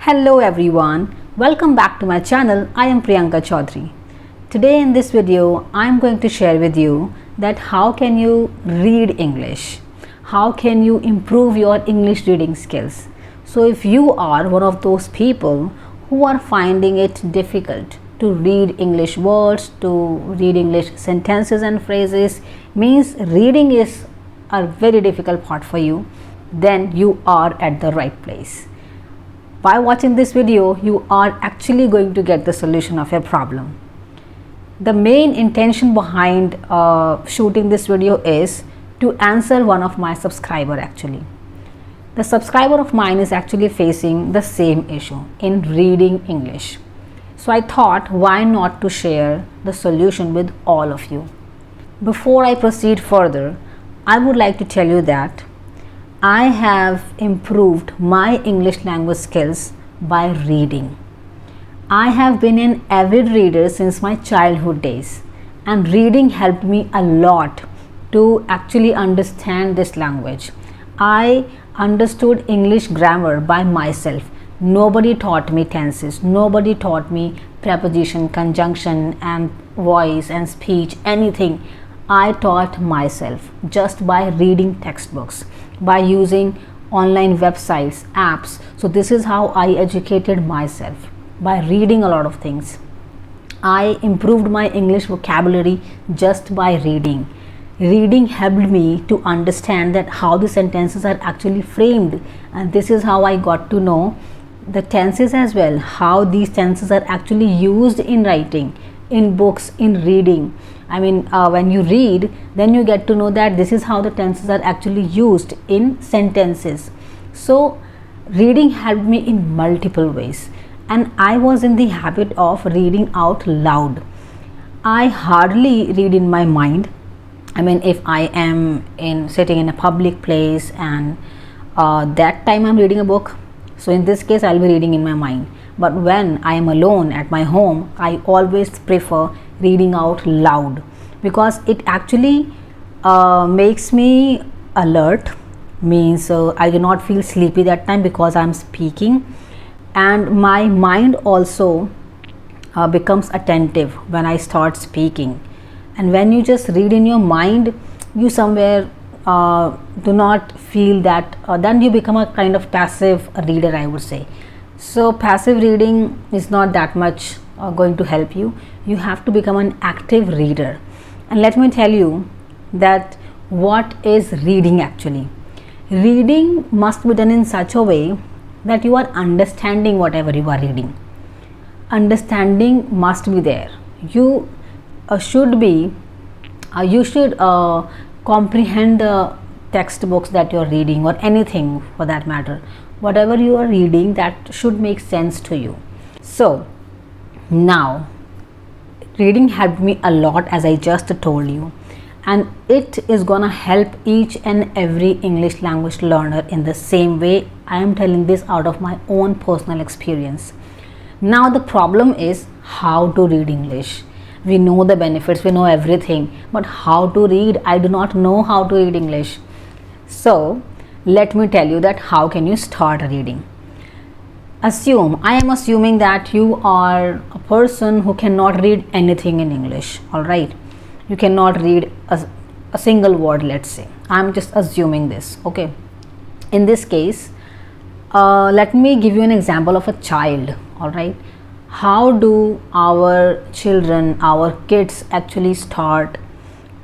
Hello everyone, welcome back to my channel. I am Priyanka Chaudhary. Today in this video, I am going to share with you that how can you read English? How can you improve your English reading skills? So if you are one of those people who are finding it difficult to read English words, to read English sentences and phrases, means reading is a very difficult part for you, then you are at the right place. By watching this video, you are actually going to get the solution of your problem. The main intention behind shooting this video is to answer one of my subscriber actually. The subscriber of mine is actually facing the same issue in reading English. So I thought why not to share the solution with all of you. Before I proceed further, I would like to tell you that I have improved my English language skills by reading. I have been an avid reader since my childhood days, and reading helped me a lot to actually understand this language. I understood English grammar by myself. Nobody taught me tenses, nobody taught me preposition, conjunction and voice and speech, anything. I taught myself just by reading textbooks, by using online websites, apps. So this is how I educated myself, by reading a lot of things. I improved my English vocabulary just by reading. Reading helped me to understand that how the sentences are actually framed, and this is how I got to know the tenses as well, how these tenses are actually used in writing, in books, in reading. When you read, then you get to know that this is how the tenses are actually used in sentences. So reading helped me in multiple ways, and I was in the habit of reading out loud. I hardly read in my mind. If I am sitting in a public place and that time I'm reading a book, so in this case I'll be reading in my mind. But when I am alone at my home, I always prefer reading out loud, because it actually makes me alert, means I do not feel sleepy that time because I'm speaking, and my mind also becomes attentive when I start speaking. And when you just read in your mind, you somewhere do not feel that, then you become a kind of passive reader, I would say. So passive reading is not that much going to help you. You have to become an active reader. And let me tell you that what is reading actually. Reading must be done in such a way that you are understanding whatever you are reading. Understanding must be there. You should comprehend the textbooks that you are reading, or anything for that matter. Whatever you are reading, that should make sense to you. So now reading helped me a lot, as I just told you, and it is gonna help each and every English language learner in the same way. I am telling this out of my own personal experience. Now the problem is how to read English. We know the benefits, we know everything, but how to read? I do not know how to read English. So let me tell you that how can you start reading. I am assuming that you are a person who cannot read anything in English. All right, you cannot read a single word, let's say. I'm just assuming this. Okay, in this case, let me give you an example of a child. All right, how do our children, our kids actually start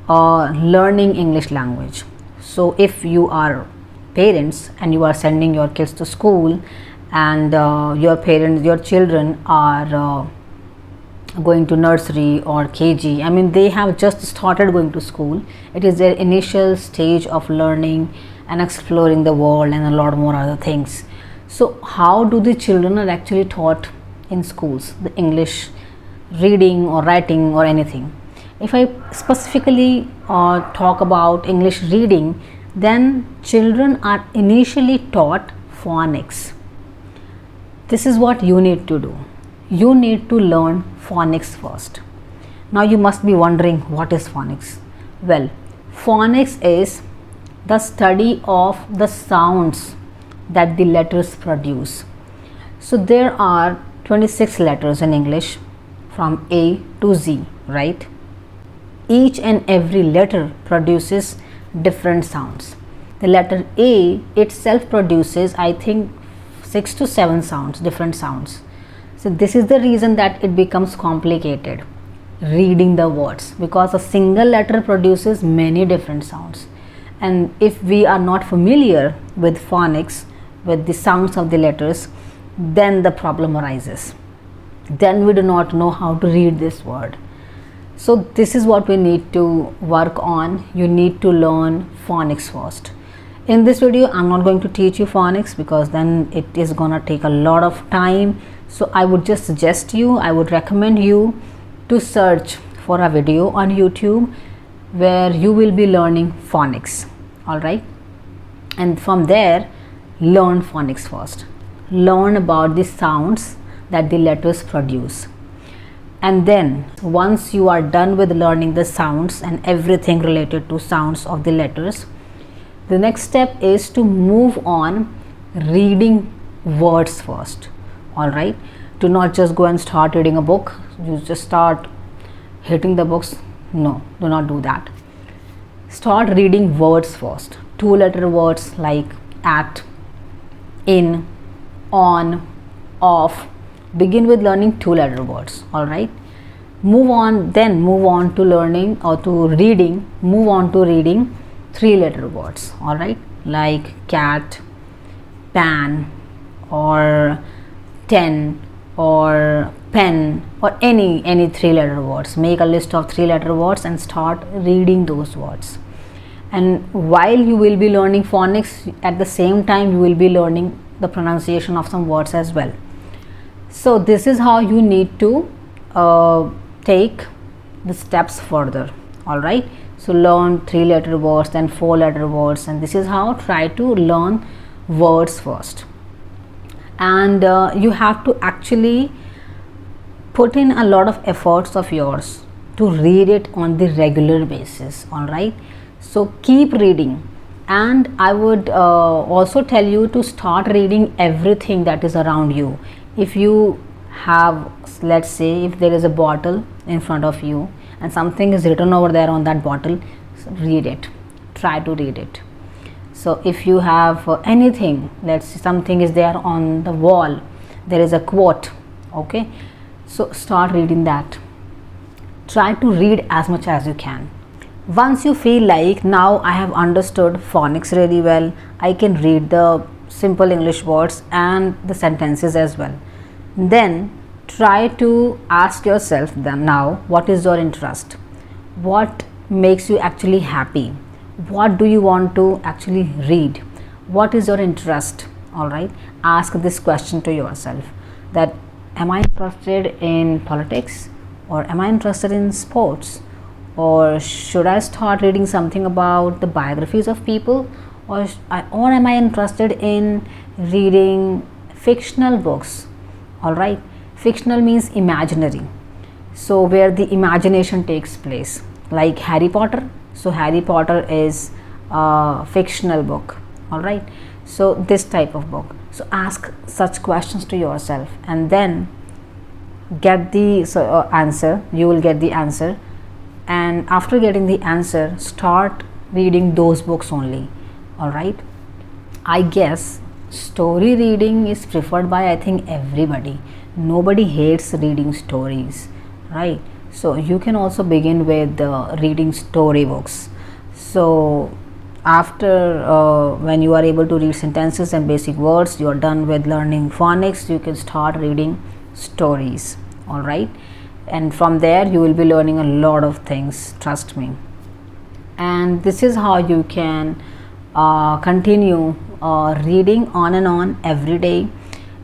learning English language? So if you are parents and you are sending your kids to school, and your children are going to nursery or KG, they have just started going to school. It is their initial stage of learning and exploring the world and a lot more other things. So how do the children are actually taught in schools the English reading or writing or anything? If I specifically talk about English reading, then children are initially taught phonics. This is what you need to do. You need to learn phonics first. Now you must be wondering, what is phonics? Well, phonics is the study of the sounds that the letters produce. So there are 26 letters in English from A to Z, right? Each and every letter produces different sounds. The letter A itself produces, I think, 6 to 7 sounds, different sounds. So this is the reason that it becomes complicated reading the words, because a single letter produces many different sounds. And if we are not familiar with phonics, with the sounds of the letters, then the problem arises. Then we do not know how to read this word. So this is what we need to work on. You need to learn phonics first. In this video, I'm not going to teach you phonics because then it is gonna take a lot of time. So I would just suggest you, I would recommend you to search for a video on YouTube where you will be learning phonics. All right, and from there learn phonics first. Learn about the sounds that the letters produce, and then once you are done with learning the sounds and everything related to sounds of the letters, the next step is to move on reading words first. All right, do not just go and start reading a book. You just start hitting the books. No, do not do that. Start reading words first. 2-letter words like at, in, on, off. Begin with learning 2-letter words. All right, move on to learning or to reading. Move on to reading 3-letter words. All right, like cat, pan, or 10, or pen, or any 3-letter words. Make a list of 3-letter words and start reading those words. And while you will be learning phonics, at the same time you will be learning the pronunciation of some words as well. So this is how you need to take the steps further. All right, so learn 3-letter words, then 4-letter words, and this is how try to learn words first. And you have to actually put in a lot of efforts of yours to read it on the regular basis. All right, so keep reading. And I would also tell you to start reading everything that is around you. If you have, let's say, if there is a bottle in front of you and something is written over there on that bottle, read it. Try to read it. So if you have anything, let's say something is there on the wall, there is a quote, okay, so start reading that. Try to read as much as you can. Once you feel like now I have understood phonics really well, I can read the simple English words and the sentences as well, then try to ask yourself then now, what is your interest? What makes you actually happy? What do you want to actually read? What is your interest? All right, ask this question to yourself, that am I interested in politics, or am I interested in sports, or should I start reading something about the biographies of people, or am I interested in reading fictional books? All right, fictional means imaginary, so where the imagination takes place, like Harry Potter. So Harry Potter is a fictional book. All right, so this type of book. So ask such questions to yourself and then get the answer. You will get the answer, and after getting the answer, start reading those books only. All right, I guess story reading is preferred by, I think, everybody. Nobody hates reading stories, right? So you can also begin with reading storybooks. So after when you are able to read sentences and basic words, you are done with learning phonics, you can start reading stories. All right, and from there you will be learning a lot of things, trust me. And this is how you can continue reading on and on every day.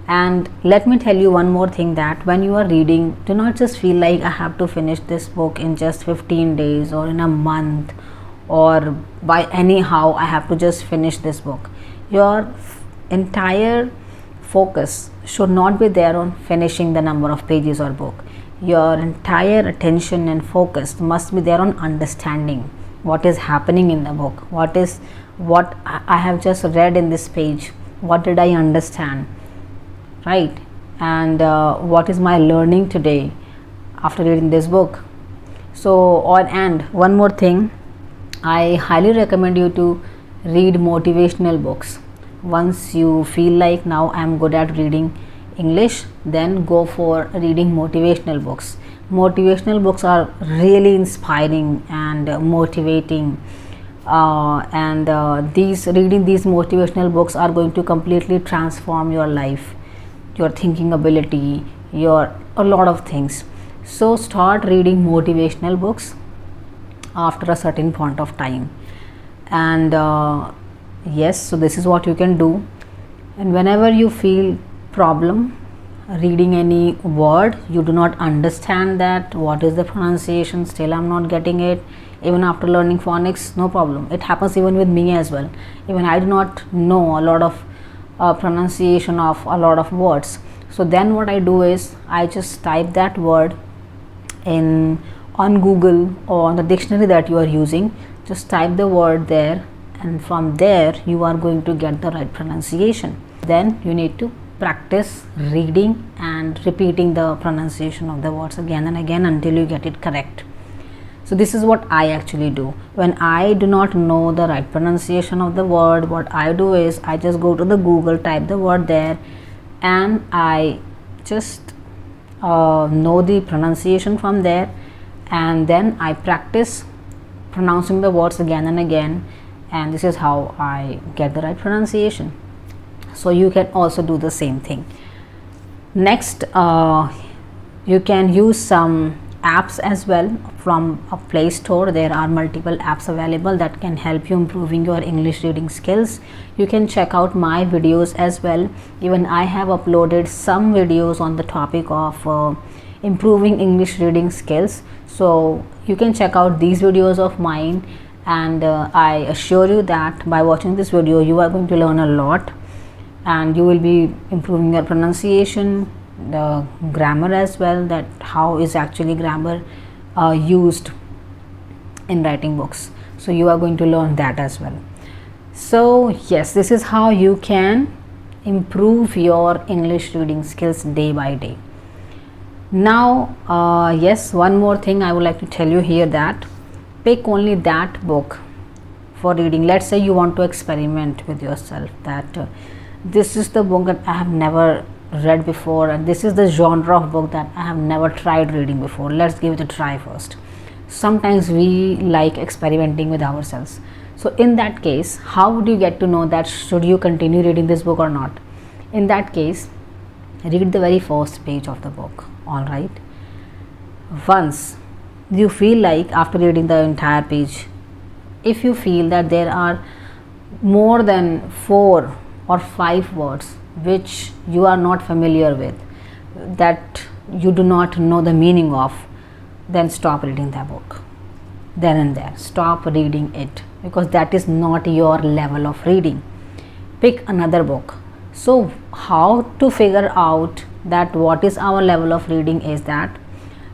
And let me tell you one more thing, that when you are reading, do not just feel like I have to finish this book in just 15 days or in a month, or by anyhow I have to just finish this book. Your entire focus should not be there on finishing the number of pages or book. Your entire attention and focus must be there on understanding what is happening in the book, what I have just read in this page, what did I understand, right? and what is my learning today after reading this book. And one more thing, I highly recommend you to read motivational books. Once you feel like now I'm good at reading English, then go for reading motivational books. Motivational books are really inspiring and motivating, reading these motivational books are going to completely transform your life, your thinking ability, a lot of things. So start reading motivational books after a certain point of time, and yes, so this is what you can do. And whenever you feel problem reading any word, you do not understand that what is the pronunciation, still I'm not getting it, even after learning phonics, no problem. It happens even with me as well. Even I do not know a lot of pronunciation of a lot of words. So then what I do is I just type that word on Google or on the dictionary that you are using. Just type the word there, and from there you are going to get the right pronunciation. Then you need to practice reading and repeating the pronunciation of the words again and again until you get it correct. So this is what I actually do. When I do not know the right pronunciation of the word, what I do is I just go to the Google, type the word there, and I just know the pronunciation from there, and then I practice pronouncing the words again and again, and this is how I get the right pronunciation. So you can also do the same thing. Next, you can use some apps as well from a Play Store. There are multiple apps available that can help you improving your English reading skills. You can check out my videos as well. Even I have uploaded some videos on the topic of improving English reading skills, so you can check out these videos of mine, and I assure you that by watching this video you are going to learn a lot, and you will be improving your pronunciation, the grammar as well, that how is actually grammar used in writing books. So you are going to learn that as well. So yes, this is how you can improve your English reading skills day by day. Now yes, one more thing I would like to tell you here, that pick only that book for reading. Let's say you want to experiment with yourself, that this is the book that I have never read before, and this is the genre of book that I have never tried reading before. Let's give it a try first. Sometimes we like experimenting with ourselves. So in that case, how would you get to know that should you continue reading this book or not? In that case, read the very first page of the book. All right, once you feel like after reading the entire page, if you feel that there are more than 4 or 5 words which you are not familiar with, that you do not know the meaning of, then stop reading that book. Then and there, stop reading it, because that is not your level of reading. Pick another book. So how to figure out that what is our level of reading is that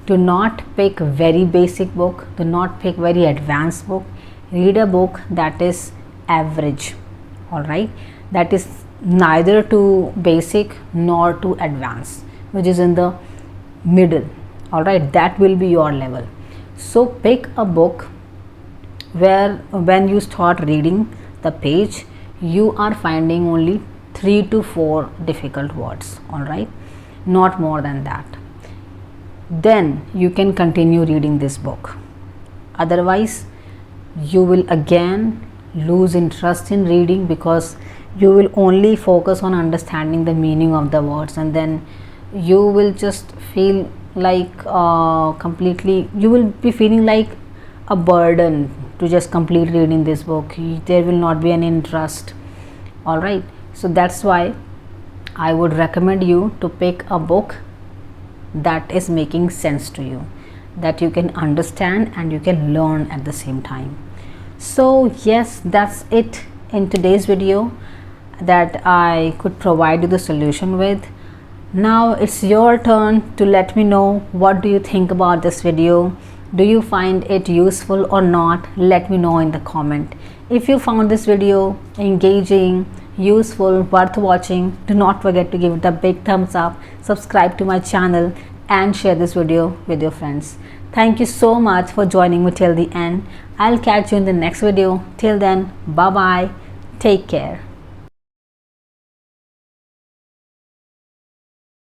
do not pick very basic book, do not pick very advanced book. Read a book that is average. All right, that is neither too basic nor too advanced, which is in the middle. All right, that will be your level. So pick a book where when you start reading the page, you are finding only 3 to 4 difficult words. All right, not more than that. Then you can continue reading this book. Otherwise, you will again lose interest in reading, because you will only focus on understanding the meaning of the words, and then you will just feel like you will be feeling like a burden to just complete reading this book. There will not be any interest. All right, so that's why I would recommend you to pick a book that is making sense to you, that you can understand and you can learn at the same time. So yes, that's it in today's video that I could provide you the solution with. Now it's your turn to let me know what do you think about this video. Do you find it useful or not? Let me know in the comment. If you found this video engaging, useful, worth watching, do not forget to give it a big thumbs up, subscribe to my channel and share this video with your friends. Thank you so much for joining me till the end. I'll catch you in the next video. Till then, bye bye. Take care.